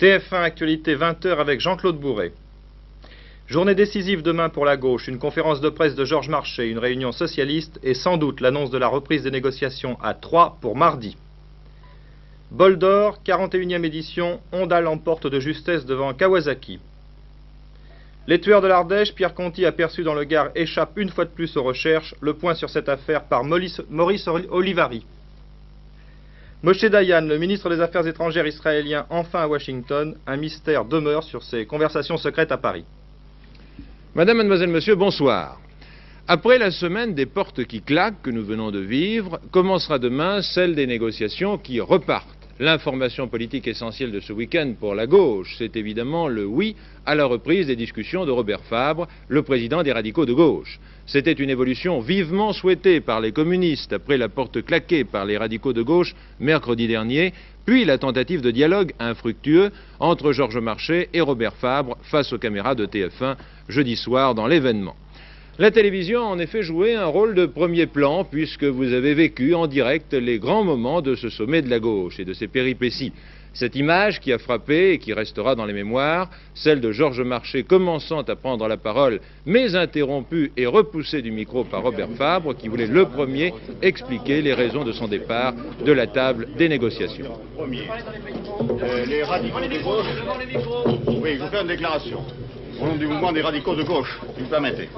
TF1 Actualité 20h avec Jean-Claude Bourret. Journée décisive demain pour la gauche, une conférence de presse de Georges Marchais, une réunion socialiste et sans doute l'annonce de la reprise des négociations à 3 pour mardi. Bol d'or, 41e édition, Honda l'emporte de justesse devant Kawasaki. Les tueurs de l'Ardèche, Pierre Conti aperçu dans le Gard échappe une fois de plus aux recherches. Le point sur cette affaire par Maurice Olivari. Moshe Dayan, le ministre des Affaires étrangères israélien, enfin à Washington. Un mystère demeure sur ses conversations secrètes à Paris. Madame, mademoiselle, monsieur, bonsoir. Après la semaine des portes qui claquent que nous venons de vivre, commencera demain celle des négociations qui repartent. L'information politique essentielle de ce week-end pour la gauche, c'est évidemment le oui à la reprise des discussions de Robert Fabre, le président des radicaux de gauche. C'était une évolution vivement souhaitée par les communistes après la porte claquée par les radicaux de gauche mercredi dernier, puis la tentative de dialogue infructueux entre Georges Marchais et Robert Fabre face aux caméras de TF1 jeudi soir dans l'événement. La télévision a en effet joué un rôle de premier plan puisque vous avez vécu en direct les grands moments de ce sommet de la gauche et de ses péripéties. Cette image qui a frappé et qui restera dans les mémoires, celle de Georges Marchais commençant à prendre la parole, mais interrompu et repoussé du micro par Robert Fabre, qui voulait le premier expliquer les raisons de son départ de la table des négociations. Les radicaux de gauche... Oui, je vous fais une déclaration. Au nom du mouvement des radicaux de gauche, si vous permettez.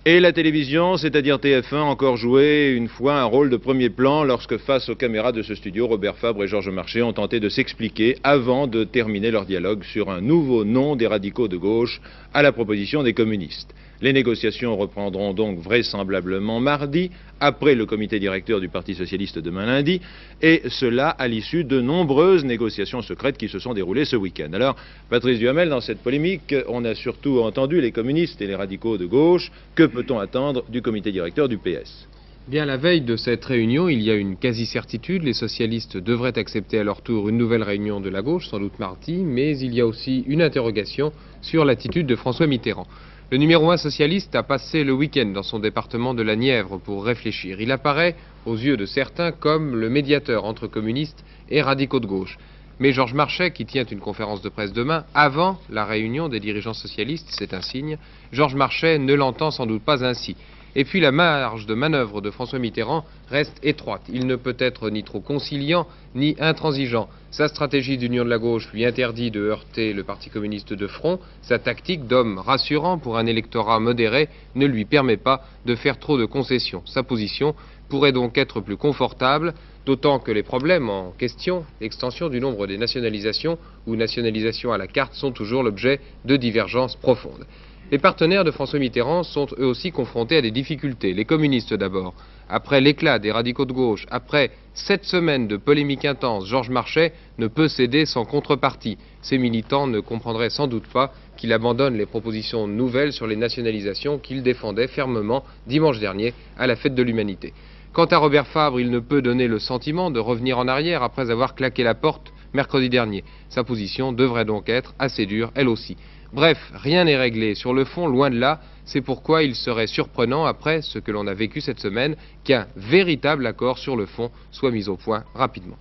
Et la télévision, c'est-à-dire TF1, a encore joué une fois un rôle de premier plan lorsque, face aux caméras de ce studio, Robert Fabre et Georges Marchais ont tenté de s'expliquer avant de terminer leur dialogue sur un nouveau nom des radicaux de gauche à la proposition des communistes. Les négociations reprendront donc vraisemblablement mardi, après le comité directeur du Parti socialiste demain lundi, et cela à l'issue de nombreuses négociations secrètes qui se sont déroulées ce week-end. Alors, Patrice Duhamel, dans cette polémique, on a surtout entendu les communistes et les radicaux de gauche. Que peut-on attendre du comité directeur du PS ? Bien, la veille de cette réunion, il y a une quasi-certitude. Les socialistes devraient accepter à leur tour une nouvelle réunion de la gauche, sans doute mardi, mais il y a aussi une interrogation sur l'attitude de François Mitterrand. Le numéro 1 socialiste a passé le week-end dans son département de la Nièvre pour réfléchir. Il apparaît, aux yeux de certains, comme le médiateur entre communistes et radicaux de gauche. Mais Georges Marchais, qui tient une conférence de presse demain, avant la réunion des dirigeants socialistes, c'est un signe, Georges Marchais ne l'entend sans doute pas ainsi. Et puis la marge de manœuvre de François Mitterrand reste étroite. Il ne peut être ni trop conciliant, ni intransigeant. Sa stratégie d'union de la gauche lui interdit de heurter le Parti communiste de front. Sa tactique d'homme rassurant pour un électorat modéré ne lui permet pas de faire trop de concessions. Sa position pourrait donc être plus confortable, d'autant que les problèmes en question, l'extension du nombre des nationalisations ou nationalisations à la carte, sont toujours l'objet de divergences profondes. Les partenaires de François Mitterrand sont eux aussi confrontés à des difficultés. Les communistes d'abord. Après l'éclat des radicaux de gauche, après 7 semaines de polémiques intenses, Georges Marchais ne peut céder sans contrepartie. Ses militants ne comprendraient sans doute pas qu'il abandonne les propositions nouvelles sur les nationalisations qu'il défendait fermement dimanche dernier à la Fête de l'Humanité. Quant à Robert Fabre, il ne peut donner le sentiment de revenir en arrière après avoir claqué la porte mercredi dernier. Sa position devrait donc être assez dure, elle aussi. Bref, rien n'est réglé sur le fond, loin de là. C'est pourquoi il serait surprenant, après ce que l'on a vécu cette semaine, qu'un véritable accord sur le fond soit mis au point rapidement.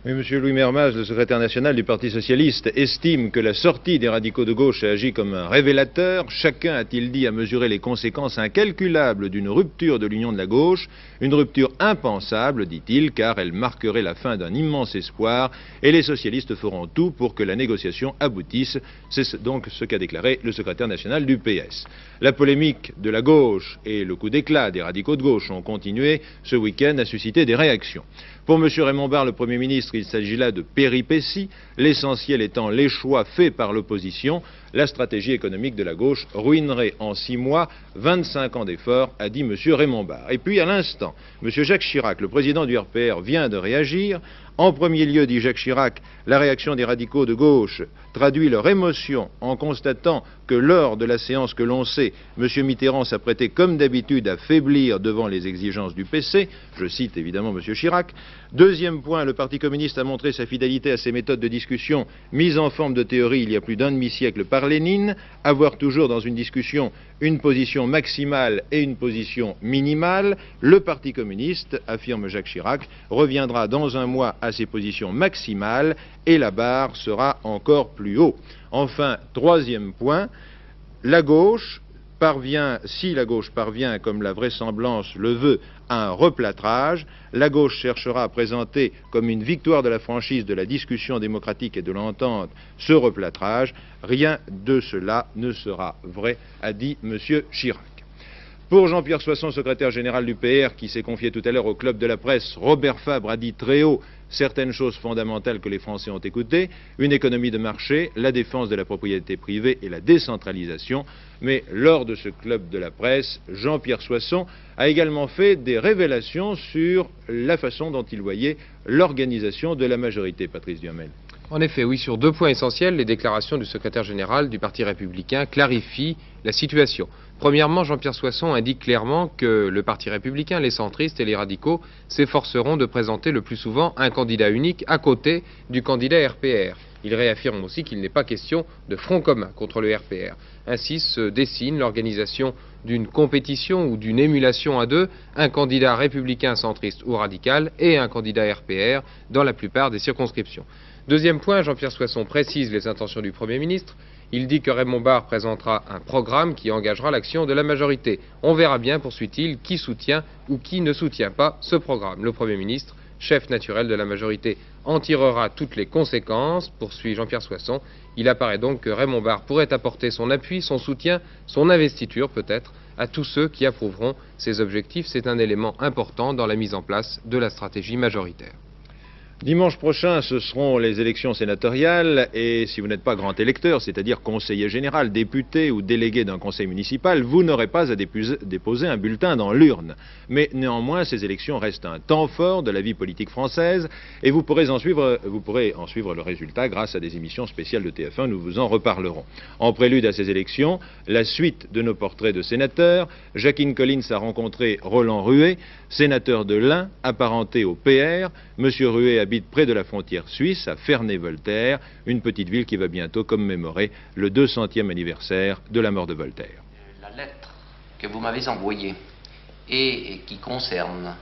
Oui, M. Louis Mermaz, le secrétaire national du Parti socialiste, estime que la sortie des radicaux de gauche a agi comme un révélateur. Chacun, a-t-il dit, a mesuré les conséquences incalculables d'une rupture de l'union de la gauche. Une rupture impensable, dit-il, car elle marquerait la fin d'un immense espoir et les socialistes feront tout pour que la négociation aboutisse. C'est donc ce qu'a déclaré le secrétaire national du PS. La polémique de la gauche et le coup d'éclat des radicaux de gauche ont continué ce week-end à susciter des réactions. Pour M. Raymond Barre, le Premier ministre, il s'agit là de péripéties, l'essentiel étant les choix faits par l'opposition. La stratégie économique de la gauche ruinerait en 6 mois 25 ans d'efforts, a dit M. Raymond Barre. Et puis à l'instant, M. Jacques Chirac, le président du RPR, vient de réagir. En premier lieu, dit Jacques Chirac, la réaction des radicaux de gauche traduit leur émotion en constatant que lors de la séance que l'on sait, M. Mitterrand s'apprêtait comme d'habitude à faiblir devant les exigences du PC. Je cite évidemment M. Chirac. Deuxième point, le Parti communiste a montré sa fidélité à ses méthodes de discussion mises en forme de théorie il y a plus d'un demi-siècle par Lénine. Avoir toujours dans une discussion une position maximale et une position minimale. Le Parti communiste, affirme Jacques Chirac, reviendra dans un mois à ses positions maximales et la barre sera encore plus haut. Enfin, troisième point, si la gauche parvient, comme la vraisemblance le veut, à un replâtrage, la gauche cherchera à présenter comme une victoire de la franchise de la discussion démocratique et de l'entente ce replâtrage. Rien de cela ne sera vrai, a dit M. Chirac. Pour Jean-Pierre Soisson, secrétaire général du PR, qui s'est confié tout à l'heure au Club de la Presse, Robert Fabre a dit très haut certaines choses fondamentales que les Français ont écoutées, une économie de marché, la défense de la propriété privée et la décentralisation. Mais lors de ce Club de la Presse, Jean-Pierre Soisson a également fait des révélations sur la façon dont il voyait l'organisation de la majorité. Patrice Duhamel. En effet, oui, sur deux points essentiels, les déclarations du secrétaire général du Parti républicain clarifient la situation. Premièrement, Jean-Pierre Soisson indique clairement que le Parti républicain, les centristes et les radicaux s'efforceront de présenter le plus souvent un candidat unique à côté du candidat RPR. Il réaffirme aussi qu'il n'est pas question de front commun contre le RPR. Ainsi se dessine l'organisation d'une compétition ou d'une émulation à deux, un candidat républicain centriste ou radical et un candidat RPR dans la plupart des circonscriptions. Deuxième point, Jean-Pierre Soisson précise les intentions du Premier ministre. Il dit que Raymond Barre présentera un programme qui engagera l'action de la majorité. On verra bien, poursuit-il, qui soutient ou qui ne soutient pas ce programme. Le Premier ministre, chef naturel de la majorité, en tirera toutes les conséquences, poursuit Jean-Pierre Soisson. Il apparaît donc que Raymond Barre pourrait apporter son appui, son soutien, son investiture peut-être, à tous ceux qui approuveront ses objectifs. C'est un élément important dans la mise en place de la stratégie majoritaire. Dimanche prochain, ce seront les élections sénatoriales et si vous n'êtes pas grand électeur, c'est-à-dire conseiller général, député ou délégué d'un conseil municipal, vous n'aurez pas à déposer un bulletin dans l'urne. Mais néanmoins, ces élections restent un temps fort de la vie politique française et vous pourrez en suivre le résultat grâce à des émissions spéciales de TF1, nous vous en reparlerons. En prélude à ces élections, la suite de nos portraits de sénateurs. Jacqueline Collins a rencontré Roland Ruet, sénateur de l'Ain, apparenté au PR. Monsieur Ruet habite près de la frontière suisse, à Ferney-Voltaire, une petite ville qui va bientôt commémorer le 200e anniversaire de la mort de Voltaire. La lettre que vous m'avez envoyée et qui concerne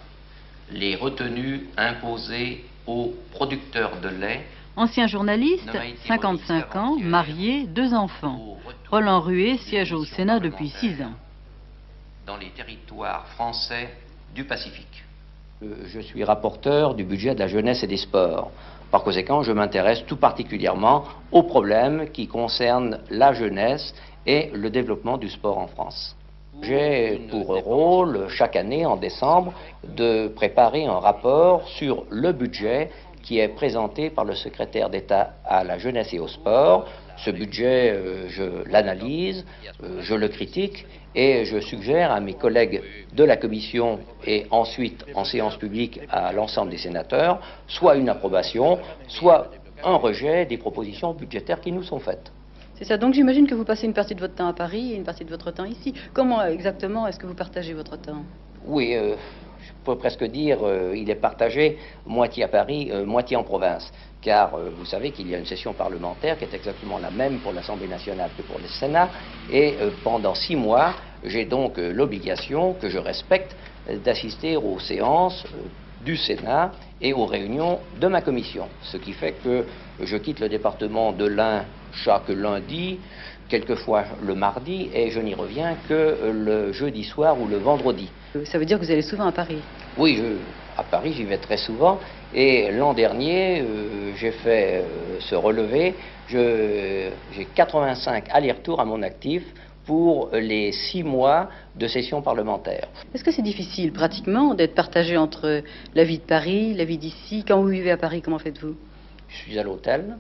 les retenues imposées aux producteurs de lait. Ancien journaliste, 55 ans, marié, 2 enfants. Roland Ruet siège au Sénat depuis 6 ans. Dans les territoires français du Pacifique. Je suis rapporteur du budget de la jeunesse et des sports. Par conséquent, je m'intéresse tout particulièrement aux problèmes qui concernent la jeunesse et le développement du sport en France. J'ai pour rôle, chaque année, en décembre, de préparer un rapport sur le budget qui est présenté par le secrétaire d'État à la jeunesse et au sport. Ce budget, je l'analyse, je le critique et je suggère à mes collègues de la commission et ensuite en séance publique à l'ensemble des sénateurs, soit une approbation, soit un rejet des propositions budgétaires qui nous sont faites. C'est ça, donc j'imagine que vous passez une partie de votre temps à Paris et une partie de votre temps ici. Comment exactement est-ce que vous partagez votre temps? Oui, je peux presque dire il est partagé moitié à Paris, moitié en province. Car vous savez qu'il y a une session parlementaire qui est exactement la même pour l'Assemblée nationale que pour le Sénat. Et pendant 6 mois, j'ai donc l'obligation, que je respecte, d'assister aux séances du Sénat et aux réunions de ma commission. Ce qui fait que je quitte le département de l'Ain chaque lundi, quelquefois le mardi, et je n'y reviens que le jeudi soir ou le vendredi. Ça veut dire que vous allez souvent à Paris? Oui, à Paris, j'y vais très souvent. Et l'an dernier, j'ai fait ce relevé. J'ai 85 allers-retours à mon actif pour les 6 mois de session parlementaire. Est-ce que c'est difficile, pratiquement, d'être partagé entre la vie de Paris, la vie d'ici? Quand vous vivez à Paris, comment faites-vous? Je suis à l'hôtel.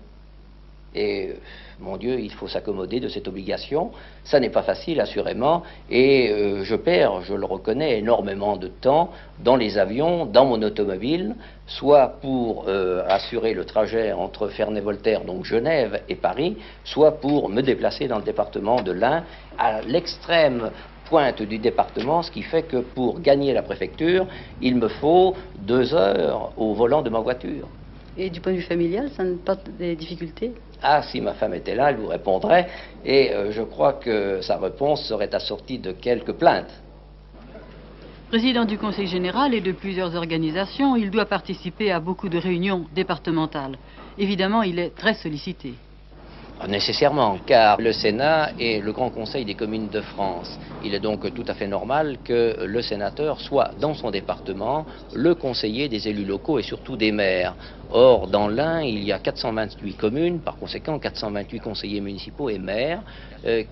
Et, mon Dieu, il faut s'accommoder de cette obligation. Ça n'est pas facile, assurément. Et je perds, je le reconnais, énormément de temps dans les avions, dans mon automobile, soit pour assurer le trajet entre Ferney-Voltaire, donc Genève, et Paris, soit pour me déplacer dans le département de l'Ain, à l'extrême pointe du département, ce qui fait que pour gagner la préfecture, il me faut 2 heures au volant de ma voiture. Et du point de vue familial, ça ne porte des difficultés? Ah, si ma femme était là, elle vous répondrait, et je crois que sa réponse serait assortie de quelques plaintes. Président du Conseil général et de plusieurs organisations, il doit participer à beaucoup de réunions départementales. Évidemment, il est très sollicité. Nécessairement, car le Sénat est le grand conseil des communes de France. Il est donc tout à fait normal que le sénateur soit dans son département le conseiller des élus locaux et surtout des maires. Or, dans l'Ain, il y a 428 communes, par conséquent 428 conseillers municipaux et maires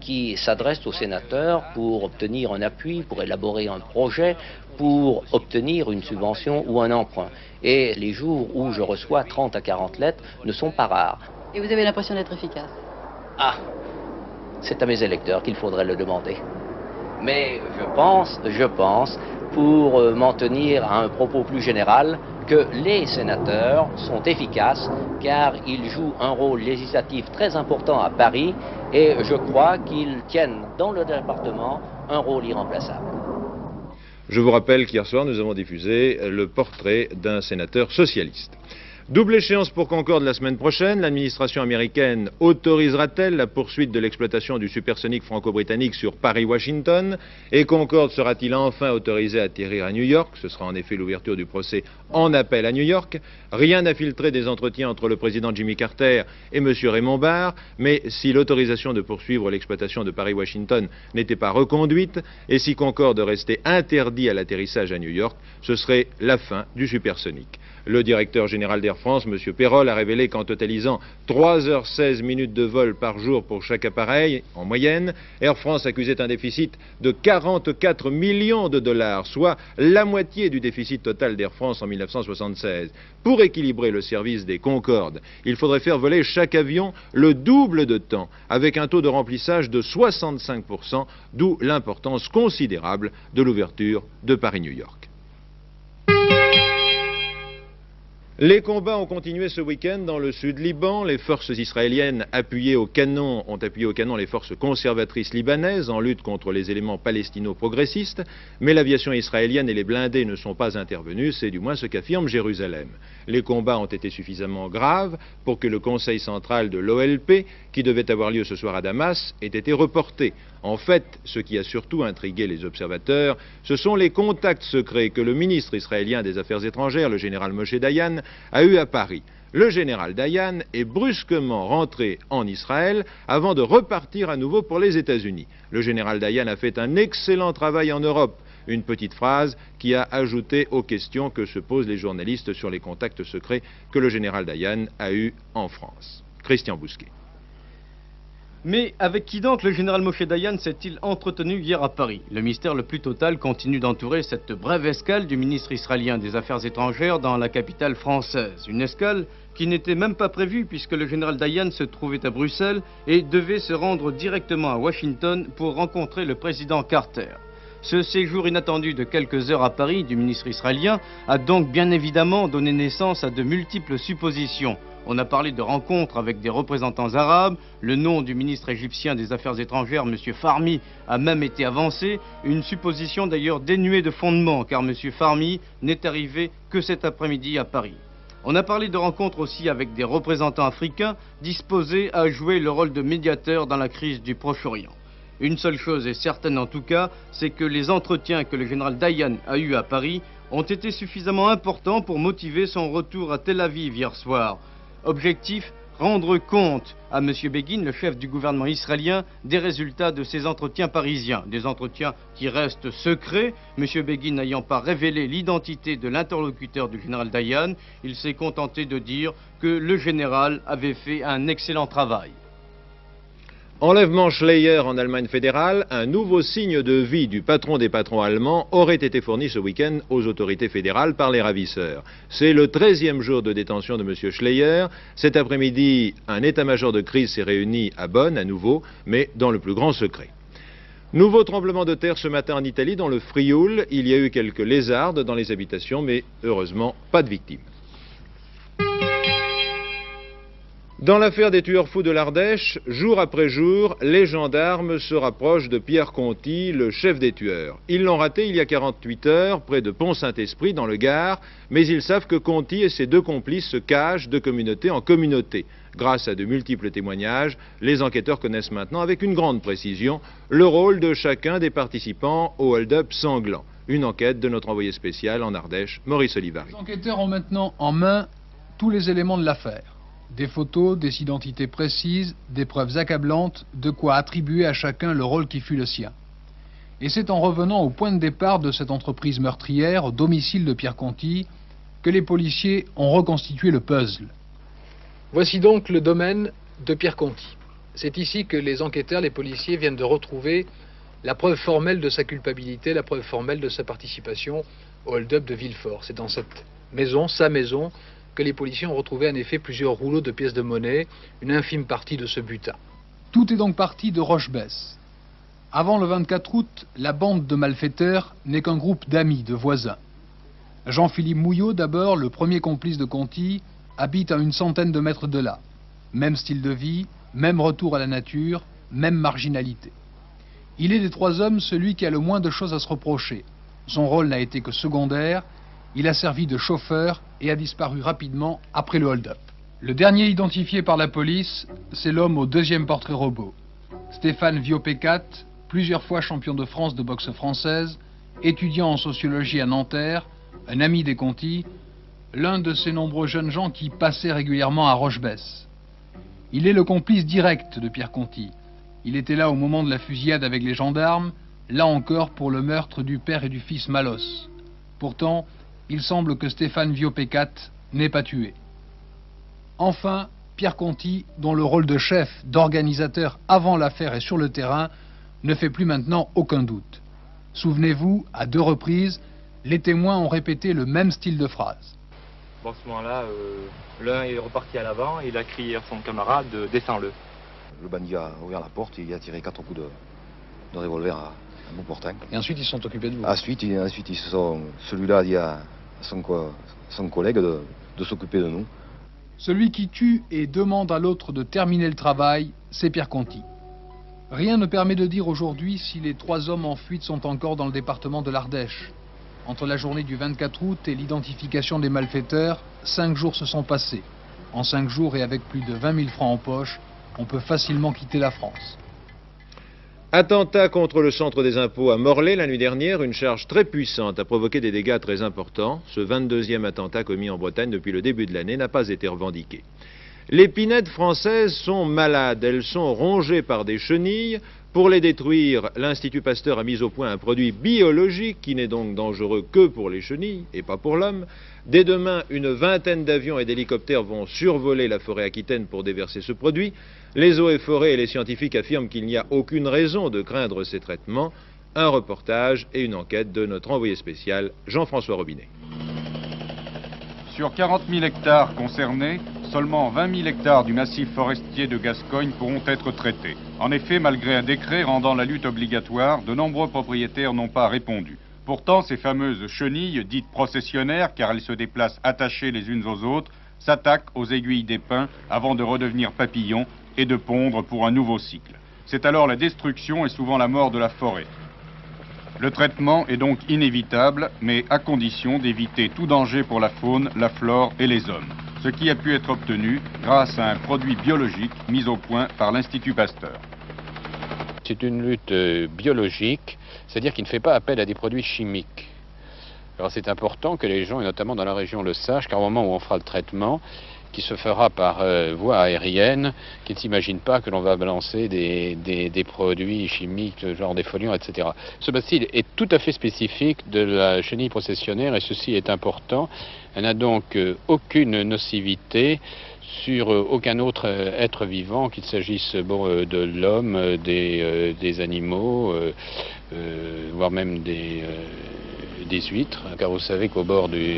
qui s'adressent aux sénateurs pour obtenir un appui, pour élaborer un projet, pour obtenir une subvention ou un emprunt. Et les jours où je reçois 30 à 40 lettres ne sont pas rares. Et vous avez l'impression d'être efficace? Ah, c'est à mes électeurs qu'il faudrait le demander. Mais je pense, pour m'en tenir à un propos plus général, que les sénateurs sont efficaces car ils jouent un rôle législatif très important à Paris et je crois qu'ils tiennent dans le département un rôle irremplaçable. Je vous rappelle qu'hier soir, nous avons diffusé le portrait d'un sénateur socialiste. Double échéance pour Concorde la semaine prochaine. L'administration américaine autorisera-t-elle la poursuite de l'exploitation du supersonique franco-britannique sur Paris-Washington? Et Concorde sera-t-il enfin autorisé à atterrir à New York? Ce sera en effet l'ouverture du procès en appel à New York. Rien n'a filtré des entretiens entre le président Jimmy Carter et M. Raymond Barre, mais si l'autorisation de poursuivre l'exploitation de Paris-Washington n'était pas reconduite, et si Concorde restait interdit à l'atterrissage à New York, ce serait la fin du supersonique. Le directeur général d'Air France, M. Perrol, a révélé qu'en totalisant 3h16 minutes de vol par jour pour chaque appareil, en moyenne, Air France accusait un déficit de 44 millions de dollars, soit la moitié du déficit total d'Air France en 1976. Pour équilibrer le service des Concorde, il faudrait faire voler chaque avion le double de temps, avec un taux de remplissage de 65%, d'où l'importance considérable de l'ouverture de Paris-New York. Les combats ont continué ce week-end dans le sud Liban. Les forces israéliennes ont appuyé au canon les forces conservatrices libanaises en lutte contre les éléments palestino-progressistes, mais l'aviation israélienne et les blindés ne sont pas intervenus, c'est du moins ce qu'affirme Jérusalem. Les combats ont été suffisamment graves pour que le conseil central de l'OLP, qui devait avoir lieu ce soir à Damas, ait été reporté. En fait, ce qui a surtout intrigué les observateurs, ce sont les contacts secrets que le ministre israélien des Affaires étrangères, le général Moshe Dayan, a eu à Paris. Le général Dayan est brusquement rentré en Israël avant de repartir à nouveau pour les États-Unis. Le général Dayan a fait un excellent travail en Europe. Une petite phrase qui a ajouté aux questions que se posent les journalistes sur les contacts secrets que le général Dayan a eus en France. Christian Bousquet. Mais avec qui donc le général Moshe Dayan s'est-il entretenu hier à Paris? Le mystère le plus total continue d'entourer cette brève escale du ministre israélien des Affaires étrangères dans la capitale française. Une escale qui n'était même pas prévue puisque le général Dayan se trouvait à Bruxelles et devait se rendre directement à Washington pour rencontrer le président Carter. Ce séjour inattendu de quelques heures à Paris du ministre israélien a donc bien évidemment donné naissance à de multiples suppositions. On a parlé de rencontres avec des représentants arabes, le nom du ministre égyptien des Affaires étrangères, M. Fahmy, a même été avancé, une supposition d'ailleurs dénuée de fondement, car M. Fahmy n'est arrivé que cet après-midi à Paris. On a parlé de rencontres aussi avec des représentants africains disposés à jouer le rôle de médiateurs dans la crise du Proche-Orient. Une seule chose est certaine en tout cas, c'est que les entretiens que le général Dayan a eus à Paris ont été suffisamment importants pour motiver son retour à Tel Aviv hier soir. Objectif, rendre compte à M. Begin, le chef du gouvernement israélien, des résultats de ces entretiens parisiens. Des entretiens qui restent secrets. M. Begin n'ayant pas révélé l'identité de l'interlocuteur du général Dayan, il s'est contenté de dire que le général avait fait un excellent travail. Enlèvement Schleyer en Allemagne fédérale, un nouveau signe de vie du patron des patrons allemands aurait été fourni ce week-end aux autorités fédérales par les ravisseurs. C'est le 13e jour de détention de M. Schleyer. Cet après-midi, un état-major de crise s'est réuni à Bonn à nouveau, mais dans le plus grand secret. Nouveau tremblement de terre ce matin en Italie, dans le Frioul. Il y a eu quelques lézardes dans les habitations, mais heureusement pas de victimes. Dans l'affaire des tueurs fous de l'Ardèche, jour après jour, les gendarmes se rapprochent de Pierre Conti, le chef des tueurs. Ils l'ont raté il y a 48 heures, près de Pont-Saint-Esprit, dans le Gard, mais ils savent que Conti et ses deux complices se cachent de communauté en communauté. Grâce à de multiples témoignages, les enquêteurs connaissent maintenant avec une grande précision le rôle de chacun des participants au hold-up sanglant. Une enquête de notre envoyé spécial en Ardèche, Maurice Olivary. Les enquêteurs ont maintenant en main tous les éléments de l'affaire. Des photos, des identités précises, des preuves accablantes, de quoi attribuer à chacun le rôle qui fut le sien. Et c'est en revenant au point de départ de cette entreprise meurtrière, au domicile de Pierre Conti, que les policiers ont reconstitué le puzzle. Voici donc le domaine de Pierre Conti. C'est ici que les enquêteurs, les policiers viennent de retrouver la preuve formelle de sa culpabilité, la preuve formelle de sa participation au hold-up de Villefort. C'est dans cette maison, sa maison, que les policiers ont retrouvé en effet plusieurs rouleaux de pièces de monnaie, une infime partie de ce butin. Tout est donc parti de Rochebesse. Avant le 24 août, la bande de malfaiteurs n'est qu'un groupe d'amis, de voisins. Jean-Philippe Mouillot, d'abord, le premier complice de Conti, habite à une centaine de mètres de là. Même style de vie, même retour à la nature, même marginalité. Il est des trois hommes celui qui a le moins de choses à se reprocher. Son rôle n'a été que secondaire, il a servi de chauffeur et a disparu rapidement après le hold-up. Le dernier identifié par la police, c'est l'homme au deuxième portrait robot. Stéphane Viopécat, plusieurs fois champion de France de boxe française, étudiant en sociologie à Nanterre, un ami des Conti, l'un de ces nombreux jeunes gens qui passaient régulièrement à Rochebesse. Il est le complice direct de Pierre Conti. Il était là au moment de la fusillade avec les gendarmes, là encore pour le meurtre du père et du fils Malos. Pourtant, il semble que Stéphane Viopécat n'ait pas tué. Enfin, Pierre Conti, dont le rôle de chef, d'organisateur avant l'affaire et sur le terrain, ne fait plus maintenant aucun doute. Souvenez-vous, à 2 reprises, les témoins ont répété le même style de phrase. Bon, à ce moment-là, l'un est reparti à l'avant et il a crié à son camarade « Descends-le ». Le bandit a ouvert la porte et il a tiré 4 coups de revolver à bout portant. Et ensuite, ils se sont occupés de vous. Ensuite, celui-là a dit à son collègue de s'occuper de nous. Celui qui tue et demande à l'autre de terminer le travail, c'est Pierre Conti. Rien ne permet de dire aujourd'hui si les 3 hommes en fuite sont encore dans le département de l'Ardèche. Entre la journée du 24 août et l'identification des malfaiteurs, 5 jours se sont passés. En 5 jours et avec plus de 20 000 francs en poche, on peut facilement quitter la France. Attentat contre le centre des impôts à Morlaix la nuit dernière, une charge très puissante a provoqué des dégâts très importants. Ce 22e attentat commis en Bretagne depuis le début de l'année n'a pas été revendiqué. Les pinettes françaises sont malades, elles sont rongées par des chenilles. Pour les détruire, l'Institut Pasteur a mis au point un produit biologique qui n'est donc dangereux que pour les chenilles et pas pour l'homme. Dès demain, une vingtaine d'avions et d'hélicoptères vont survoler la forêt aquitaine pour déverser ce produit. Les eaux et forêts et les scientifiques affirment qu'il n'y a aucune raison de craindre ces traitements. Un reportage et une enquête de notre envoyé spécial, Jean-François Robinet. Sur 40 000 hectares concernés, seulement 20 000 hectares du massif forestier de Gascogne pourront être traités. En effet, malgré un décret rendant la lutte obligatoire, de nombreux propriétaires n'ont pas répondu. Pourtant, ces fameuses chenilles, dites processionnaires car elles se déplacent attachées les unes aux autres, s'attaquent aux aiguilles des pins avant de redevenir papillons et de pondre pour un nouveau cycle. C'est alors la destruction et souvent la mort de la forêt. Le traitement est donc inévitable, mais à condition d'éviter tout danger pour la faune, la flore et les hommes. Ce qui a pu être obtenu grâce à un produit biologique mis au point par l'Institut Pasteur. C'est une lutte biologique, c'est-à-dire qu'il ne fait pas appel à des produits chimiques. Alors c'est important que les gens, et notamment dans la région, le sachent, qu'au moment où on fera le traitement, qui se fera par voie aérienne, qui ne s'imaginent pas que l'on va balancer des produits chimiques, genre des foliants, etc. Ce bacille est tout à fait spécifique de la chenille processionnaire et ceci est important. Elle n'a donc aucune nocivité sur aucun autre être vivant, qu'il s'agisse de l'homme, des animaux, voire même des huîtres, car vous savez qu'au bord du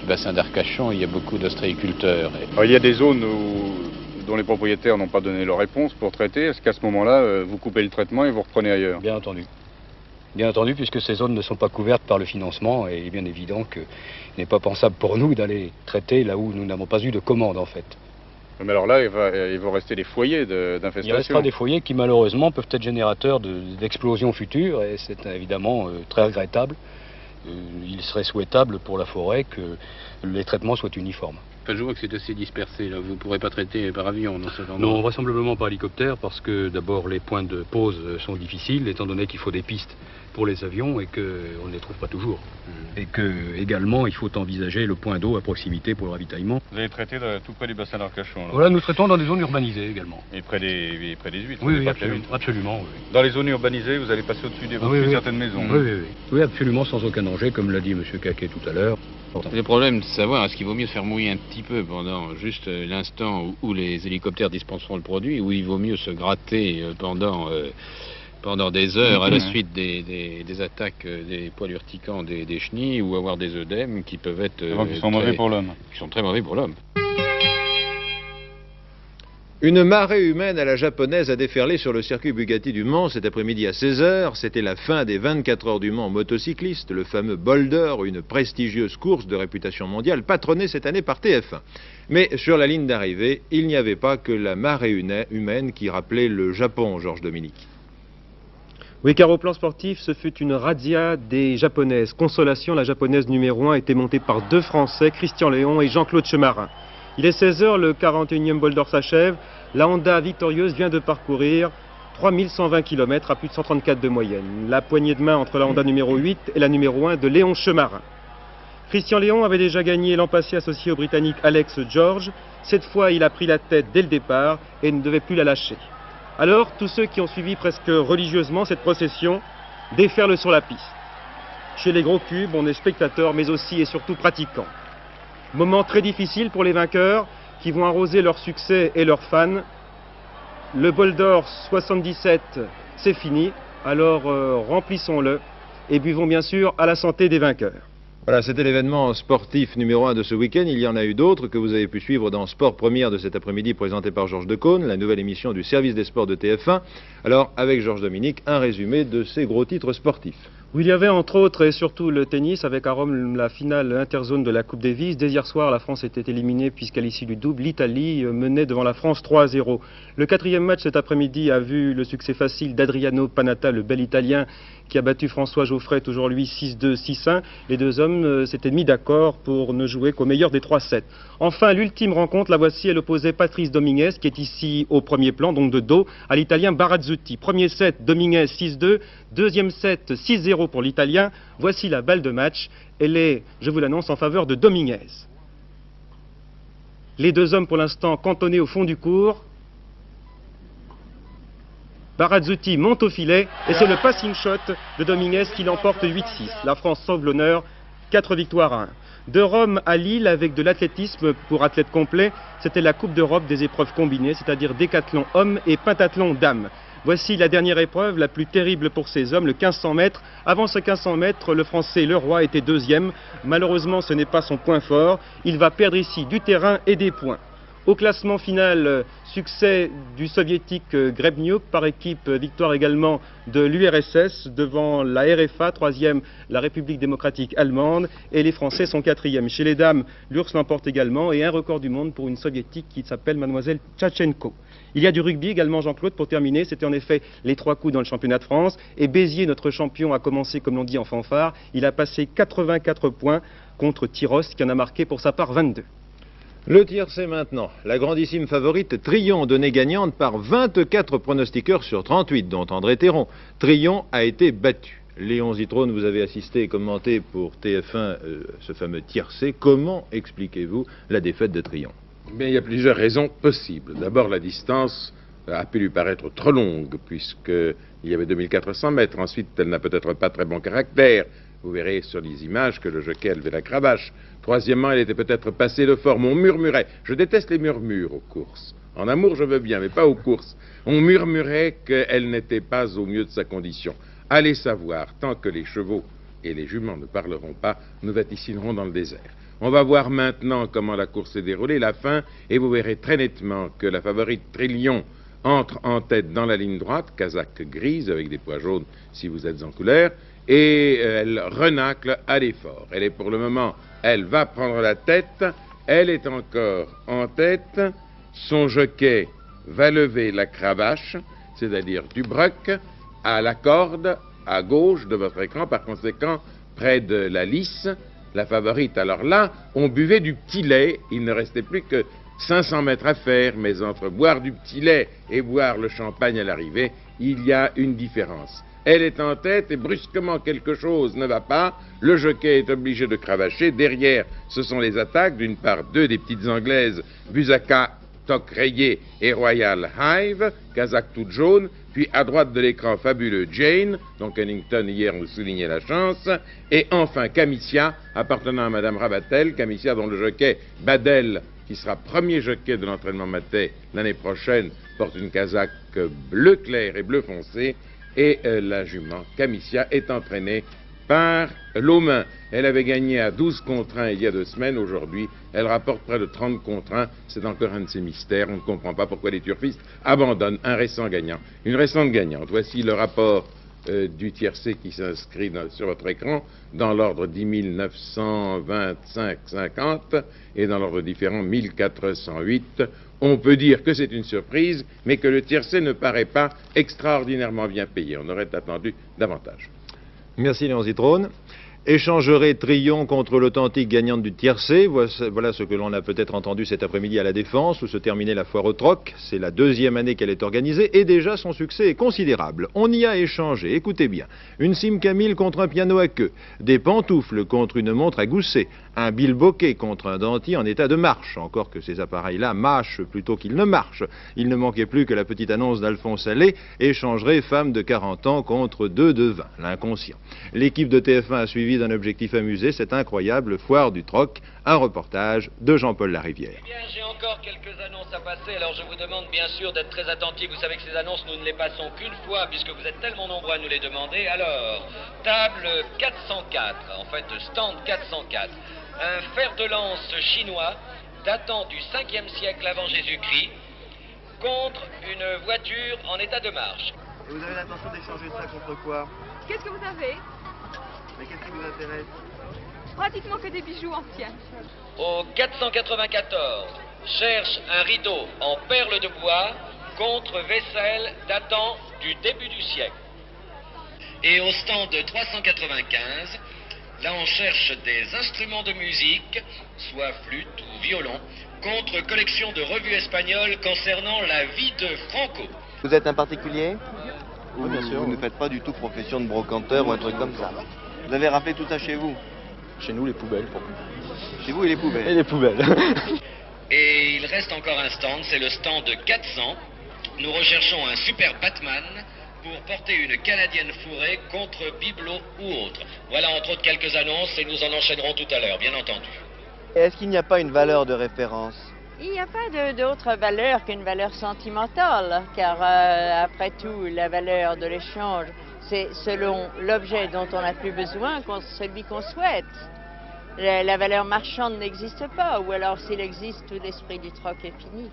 bassin d'Arcachon, il y a beaucoup d'ostréiculteurs. Il y a des zones dont les propriétaires n'ont pas donné leur réponse pour traiter. Est-ce qu'à ce moment-là, vous coupez le traitement et vous reprenez ailleurs? Bien entendu. Bien entendu, puisque ces zones ne sont pas couvertes par le financement, et il est bien évident qu'il n'est pas pensable pour nous d'aller traiter là où nous n'avons pas eu de commande, en fait. Mais alors là, il vont rester des foyers d'infestation. Il restera des foyers qui malheureusement peuvent être générateurs d'explosions futures et c'est évidemment très regrettable. Il serait souhaitable pour la forêt que les traitements soient uniformes. Enfin, je vois que c'est assez dispersé, là. Vous ne pourrez pas traiter par avion dans cet endroit. Non, vraisemblablement par hélicoptère, parce que d'abord les points de pause sont difficiles, étant donné qu'il faut des pistes pour les avions et qu'on ne les trouve pas toujours. Et que également il faut envisager le point d'eau à proximité pour le ravitaillement. Vous allez traiter tout près du bassin d'Arcachon. Voilà, nous traitons dans des zones urbanisées également. Et près des huîtres. Oui, absolument. Oui. Dans les zones urbanisées, vous allez passer au-dessus des certaines maisons. Oui, absolument, sans aucun danger, comme l'a dit M. Caquet tout à l'heure. Le problème de savoir est-ce qu'il vaut mieux faire mouiller un petit peu pendant juste l'instant où les hélicoptères dispenseront le produit, ou il vaut mieux se gratter pendant des heures à la suite des attaques des poils urticants des chenilles, ou avoir des œdèmes qui peuvent être qui sont mauvais pour l'homme. Qui sont très mauvais pour l'homme. Une marée humaine à la japonaise a déferlé sur le circuit Bugatti du Mans cet après-midi à 16h. C'était la fin des 24 heures du Mans motocycliste, le fameux Boulder, une prestigieuse course de réputation mondiale patronnée cette année par TF1. Mais sur la ligne d'arrivée, il n'y avait pas que la marée humaine qui rappelait le Japon, Georges Dominique. Oui, car au plan sportif, ce fut une razzia des japonaises. Consolation, la japonaise numéro 1 était montée par deux Français, Christian Léon et Jean-Claude Chemarin. Il est 16h, le 41e Boulder s'achève. La Honda victorieuse vient de parcourir 3120 km à plus de 134 de moyenne. La poignée de main entre la Honda numéro 8 et la numéro 1 de Léon Chemarin. Christian Léon avait déjà gagné l'an passé associé au Britannique Alex George. Cette fois, il a pris la tête dès le départ et ne devait plus la lâcher. Alors, tous ceux qui ont suivi presque religieusement cette procession déferlent sur la piste. Chez les gros cubes, on est spectateur, mais aussi et surtout pratiquant. Moment très difficile pour les vainqueurs qui vont arroser leur succès et leurs fans. Le Boulder 77, c'est fini, alors remplissons-le et buvons bien sûr à la santé des vainqueurs. Voilà, c'était l'événement sportif numéro 1 de ce week-end. Il y en a eu d'autres que vous avez pu suivre dans Sport Première de cet après-midi, présenté par Georges Decaune, la nouvelle émission du service des sports de TF1. Alors, avec Georges Dominique, un résumé de ces gros titres sportifs. Où il y avait entre autres et surtout le tennis avec à Rome la finale interzone de la Coupe Davis. Dès hier soir, la France était éliminée puisqu'à l'issue du double, l'Italie menait devant la France 3-0. Le quatrième match cet après-midi a vu le succès facile d'Adriano Panatta, le bel Italien, qui a battu François Geoffrey, toujours lui 6-2, 6-1. Les deux hommes s'étaient mis d'accord pour ne jouer qu'au meilleur des 3 sets. Enfin, l'ultime rencontre, la voici, elle opposait Patrice Dominguez, qui est ici au premier plan, donc de dos, à l'Italien Barazzuti. Premier set, Dominguez 6-2. Deuxième set, 6-0 pour l'Italien. Voici la balle de match. Elle est, je vous l'annonce, en faveur de Dominguez. Les deux hommes, pour l'instant, cantonnés au fond du court. Barazzuti monte au filet et c'est le passing shot de Dominguez qui l'emporte 8-6. La France sauve l'honneur, 4 victoires à 1. De Rome à Lille avec de l'athlétisme pour athlètes complets, c'était la Coupe d'Europe des épreuves combinées, c'est-à-dire décathlon hommes et pentathlon dames. Voici la dernière épreuve, la plus terrible pour ces hommes, le 1500 mètres. Avant ce 1500 mètres, le Français Leroy était deuxième. Malheureusement, ce n'est pas son point fort. Il va perdre ici du terrain et des points. Au classement final, succès du soviétique Grebniuk par équipe, victoire également de l'URSS devant la RFA, troisième la République démocratique allemande et les Français sont quatrième. Chez les dames, l'URSS l'emporte également et un record du monde pour une soviétique qui s'appelle Mademoiselle Tchatchenko. Il y a du rugby également, Jean-Claude, pour terminer, c'était en effet les 3 coups dans le championnat de France et Béziers, notre champion, a commencé comme l'on dit en fanfare, il a passé 84 points contre Tyros qui en a marqué pour sa part 22. Le tiercé maintenant. La grandissime favorite Trillon donnée gagnante par 24 pronostiqueurs sur 38, dont André Théron. Trillon a été battu. Léon Zitrone, vous avez assisté et commenté pour TF1 ce fameux tiercé. Comment expliquez-vous la défaite de Trillon? Bien, il y a plusieurs raisons possibles. D'abord, la distance a pu lui paraître trop longue, puisqu'il y avait 2400 mètres. Ensuite, elle n'a peut-être pas très bon caractère. Vous verrez sur les images que le jockey élevait la cravache. Troisièmement, elle était peut-être passée de forme. On murmurait. Je déteste les murmures aux courses. En amour, je veux bien, mais pas aux courses. On murmurait qu'elle n'était pas au mieux de sa condition. Allez savoir, tant que les chevaux et les juments ne parleront pas, nous vaticinerons dans le désert. On va voir maintenant comment la course s'est déroulée, la fin, et vous verrez très nettement que la favorite Trillon entre en tête dans la ligne droite, casaque grise avec des pois jaunes si vous êtes en couleur, et elle renacle à l'effort. Elle est pour le moment, elle va prendre la tête, elle est encore en tête, son jockey va lever la cravache, c'est-à-dire du broc, à la corde à gauche de votre écran, par conséquent, près de la lisse, la favorite. Alors là, on buvait du petit lait, il ne restait plus que 500 mètres à faire, mais entre boire du petit lait et boire le champagne à l'arrivée, il y a une différence. Elle est en tête et brusquement quelque chose ne va pas, le jockey est obligé de cravacher, derrière ce sont les attaques, d'une part deux des petites anglaises, Busaka, Toc Rayé et Royal Hive, Kazakh toute jaune, puis à droite de l'écran fabuleux Jane, dont Cunnington hier nous soulignait la chance, et enfin Camissia, appartenant à Madame Rabatel, Camissia dont le jockey Badel, qui sera premier jockey de l'entraînement matais l'année prochaine, porte une casaque bleu clair et bleu foncé, et la jument Camissia est entraînée par Lomain. Elle avait gagné à 12 contre 1 il y a 2 semaines. Aujourd'hui, elle rapporte près de 30 contre 1. C'est encore un de ces mystères. On ne comprend pas pourquoi les turfistes abandonnent un récent gagnant. Une récente gagnante. Voici le rapport du tiercé qui s'inscrit sur votre écran dans l'ordre 10 925,50 et dans l'ordre différent 1408. On peut dire que c'est une surprise, mais que le tiercé ne paraît pas extraordinairement bien payé. On aurait attendu davantage. Merci Léon Zitrone. Échangerait Trillon contre l'authentique gagnante du tiercé. Voilà ce que l'on a peut-être entendu cet après-midi à la Défense, où se terminait la foire au troc. C'est la 2e année qu'elle est organisée et déjà son succès est considérable. On y a échangé, écoutez bien, une cime Camille contre un piano à queue, des pantoufles contre une montre à gousset, un bilboquet contre un dentier en état de marche, encore que ces appareils-là mâchent plutôt qu'ils ne marchent. Il ne manquait plus que la petite annonce d'Alphonse Allais, échangerait femme de 40 ans contre 2 de 20, l'inconscient. L'équipe de TF1 a suivi d'un objectif amusé cette incroyable foire du troc, un reportage de Jean-Paul Larivière. Eh bien, j'ai encore quelques annonces à passer, alors je vous demande bien sûr d'être très attentifs. Vous savez que ces annonces, nous ne les passons qu'une fois, puisque vous êtes tellement nombreux à nous les demander. Alors, table 404, en fait, stand 404. Un fer de lance chinois datant du 5e siècle avant Jésus-Christ contre une voiture en état de marche. Et vous avez l'intention d'échanger ça contre quoi? Qu'est-ce que vous avez? Mais qu'est-ce qui vous intéresse? Pratiquement que des bijoux anciens. Au 494, cherche un rideau en perles de bois contre vaisselle datant du début du siècle. Et au stand 395, là on cherche des instruments de musique, soit flûte ou violon, contre collection de revues espagnoles concernant la vie de Franco. Vous êtes un particulier? Oui, bien sûr. Vous ne faites pas du tout profession de brocanteur ou un truc comme ça? Vous avez raflé tout ça chez vous? Chez nous, les poubelles. Chez vous et les poubelles? Et les poubelles. Et il reste encore un stand, c'est le stand 400. Nous recherchons un super Batman pour porter une canadienne fourrée contre bibelot ou autre. Voilà entre autres quelques annonces et nous en enchaînerons tout à l'heure, bien entendu. Est-ce qu'il n'y a pas une valeur de référence? Il n'y a pas d'autre valeur qu'une valeur sentimentale, car après tout, la valeur de l'échange, c'est selon l'objet dont on n'a plus besoin, celui qu'on souhaite. La valeur marchande n'existe pas, ou alors s'il existe, tout l'esprit du troc est fini.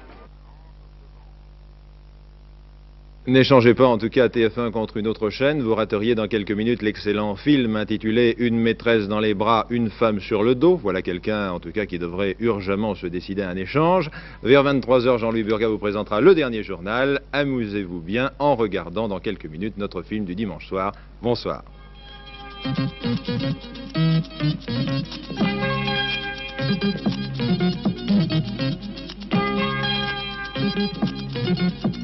N'échangez pas en tout cas TF1 contre une autre chaîne. Vous rateriez dans quelques minutes l'excellent film intitulé « Une maîtresse dans les bras, une femme sur le dos ». Voilà quelqu'un en tout cas qui devrait urgemment se décider à un échange. Vers 23h, Jean-Louis Burgat vous présentera le dernier journal. Amusez-vous bien en regardant dans quelques minutes notre film du dimanche soir. Bonsoir. Thank you.